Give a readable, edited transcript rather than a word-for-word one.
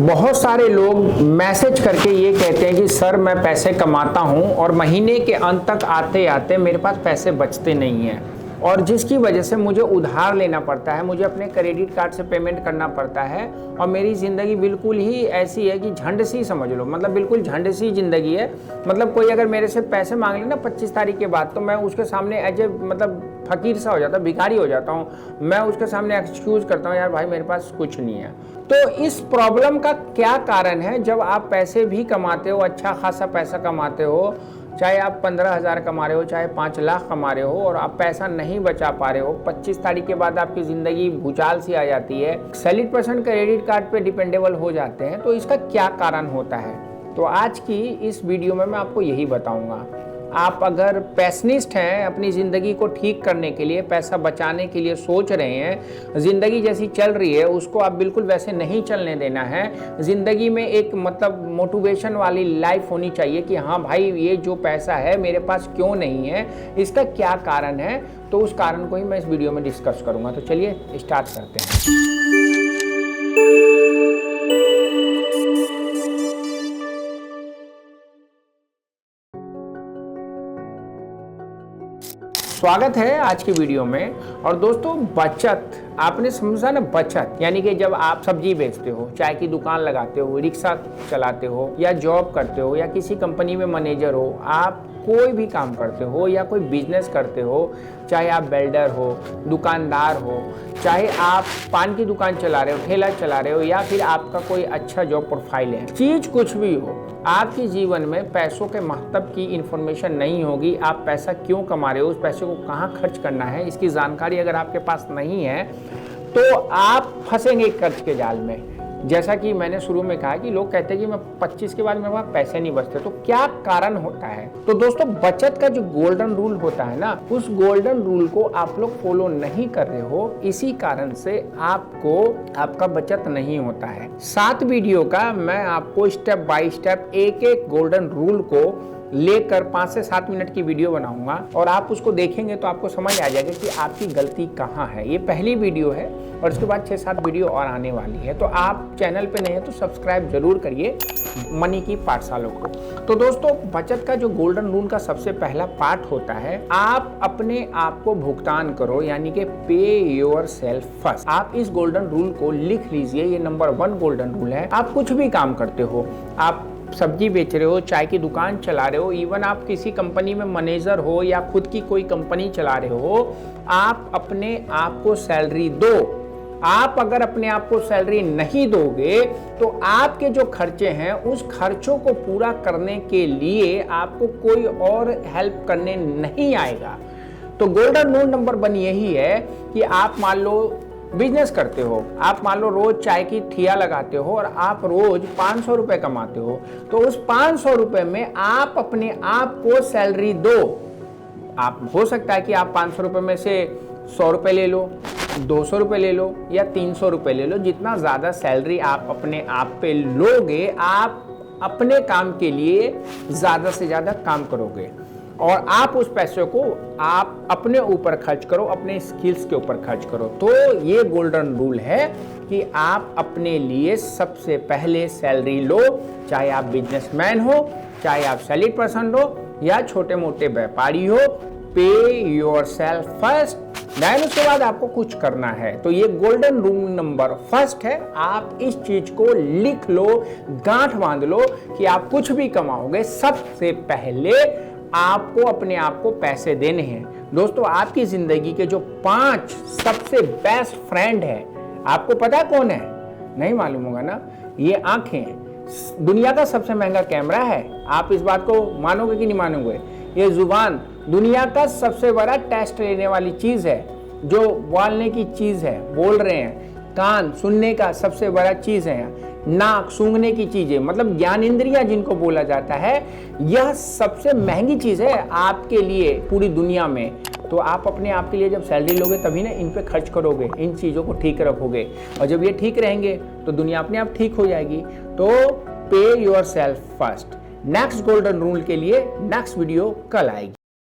बहुत सारे लोग मैसेज करके ये कहते हैं कि सर मैं पैसे कमाता हूँ और महीने के अंत तक आते आते मेरे पास पैसे बचते नहीं हैं और जिसकी वजह से मुझे उधार लेना पड़ता है, मुझे अपने क्रेडिट कार्ड से पेमेंट करना पड़ता है और मेरी ज़िंदगी बिल्कुल ही ऐसी है कि झंड सी समझ लो, मतलब बिल्कुल झंड सी ज़िंदगी है। मतलब कोई अगर मेरे से पैसे मांग ले ना 25 तारीख के बाद, तो मैं उसके सामने एज ए मतलब फ़कीर सा हो जाता, भिखारी हो जाता हूँ। मैं उसके सामने एक्सक्यूज़ करता हूँ, यार भाई मेरे पास कुछ नहीं है। तो इस प्रॉब्लम का क्या कारण है? जब आप पैसे भी कमाते हो, अच्छा खासा पैसा कमाते हो, चाहे आप 15,000 कमा रहे हो, चाहे 5 लाख कमा रहे हो और आप पैसा नहीं बचा पा रहे हो, 25 तारीख के बाद आपकी ज़िंदगी भूचाल सी आ जाती है, सैलरी पर्सन क्रेडिट कार्ड पे डिपेंडेबल हो जाते हैं, तो इसका क्या कारण होता है? तो आज की इस वीडियो में मैं आपको यही बताऊंगा। आप अगर पैशनिस्ट हैं, अपनी ज़िंदगी को ठीक करने के लिए, पैसा बचाने के लिए सोच रहे हैं, ज़िंदगी जैसी चल रही है उसको आप बिल्कुल वैसे नहीं चलने देना है। ज़िंदगी में एक मतलब मोटिवेशन वाली लाइफ होनी चाहिए कि हाँ भाई ये जो पैसा है मेरे पास क्यों नहीं है, इसका क्या कारण है, तो उस कारण को ही मैं इस वीडियो में डिस्कस करूँगा। तो चलिए स्टार्ट करते हैं। स्वागत है आज की वीडियो में। और दोस्तों बचत, आपने समझा ना, बचत यानी कि जब आप सब्जी बेचते हो, चाय की दुकान लगाते हो, रिक्शा चलाते हो या जॉब करते हो या किसी कंपनी में मैनेजर हो, आप कोई भी काम करते हो या कोई बिजनेस करते हो, चाहे आप वेल्डर हो, दुकानदार हो, चाहे आप पान की दुकान चला रहे हो, ठेला चला रहे हो या फिर आपका कोई अच्छा जॉब प्रोफाइल है, चीज़ कुछ भी हो, आपके जीवन में पैसों के महत्व की इन्फॉर्मेशन नहीं होगी। आप पैसा क्यों कमा रहे हो, उस पैसे को कहाँ खर्च करना है, इसकी जानकारी अगर आपके पास नहीं है तो आप फंसेंगे कर्ज के जाल में। जैसा कि मैंने शुरू में कहा कि लोग कहते हैं कि मैं 25 के बाद मेरे पास पैसे नहीं बचते, तो क्या कारण होता है? तो दोस्तों बचत का जो गोल्डन रूल होता है ना, उस गोल्डन रूल को आप लोग फॉलो नहीं कर रहे हो, इसी कारण से आपका बचत नहीं होता है। 7 वीडियो का मैं आपको स्टेप बाय स्टेप एक एक गोल्डन रूल को लेकर 5 से 7 मिनट की वीडियो बनाऊंगा और आप उसको देखेंगे तो आपको समझ आ जाएगा कि आपकी गलती कहाँ है। ये पहली वीडियो है और इसके बाद 6-7 वीडियो और आने वाली है। तो आप चैनल पे नहीं है तो सब्सक्राइब जरूर करिए मनी की पाठशाला को। तो दोस्तों बचत का जो गोल्डन रूल का सबसे पहला पार्ट होता है, आप अपने आप को भुगतान करो, यानी कि पे योर सेल्फ फर्स्ट। आप इस गोल्डन रूल को लिख लीजिए, ये नंबर 1 गोल्डन रूल है। आप कुछ भी काम करते हो, आप सब्जी बेच रहे हो, चाय की दुकान चला रहे हो, इवन आप किसी कंपनी में मैनेजर हो या खुद की कोई कंपनी चला रहे हो, आप अपने आप को सैलरी दो। आप अगर अपने आप को सैलरी नहीं दोगे तो आपके जो खर्चे हैं उस खर्चों को पूरा करने के लिए आपको कोई और हेल्प करने नहीं आएगा। तो गोल्डन रूल नंबर 1 यही है कि आप मान लो बिजनेस करते हो, आप मान लो रोज चाय की ठिया लगाते हो और आप रोज 500 रुपए कमाते हो, तो उस 500 रुपए में आप अपने आप को सैलरी दो। आप हो सकता है कि आप 500 रुपए में से 100 रुपए ले लो, 200 रुपए ले लो या 300 रुपए ले लो। जितना ज़्यादा सैलरी आप अपने आप पे लोगे, आप अपने काम के लिए ज़्यादा से ज़्यादा काम करोगे और आप उस पैसे को आप अपने ऊपर खर्च करो, अपने स्किल्स के ऊपर खर्च करो। तो ये गोल्डन रूल है कि आप अपने लिए सबसे पहले सैलरी लो, चाहे आप बिजनेसमैन हो, चाहे आप सैलरी पर्सन हो या छोटे मोटे व्यापारी हो। पे योर सेल्फ फर्स्ट, देन उसके बाद आपको कुछ करना है। तो ये गोल्डन रूल नंबर 1 है। आप इस चीज को लिख लो, गांठ बांध लो कि आप कुछ भी कमाओगे, सबसे पहले आपको अपने आप को पैसे देने हैं। दोस्तों आपकी जिंदगी के जो 5 सबसे बेस्ट फ्रेंड है, आपको पता है कौन है? नहीं मालूम होगा ना। ये आंखें दुनिया का सबसे महंगा कैमरा है, आप इस बात को मानोगे कि नहीं मानोगे? ये जुबान दुनिया का सबसे बड़ा टेस्ट लेने वाली चीज है, जो बोलने की चीज है, बोल रहे हैं। कान सुनने का सबसे बड़ा चीज है। नाक सूंघने की चीज है, मतलब ज्ञान इंद्रियां जिनको बोला जाता है, यह सबसे महंगी चीज है आपके लिए पूरी दुनिया में। तो आप अपने आप के लिए जब सैलरी लोगे तभी ना इन पे खर्च करोगे, इन चीजों को ठीक रखोगे और जब ये ठीक रहेंगे तो दुनिया अपने आप ठीक हो जाएगी। तो पे your self first. Next golden rule के लिए नेक्स्ट वीडियो कल आएगी।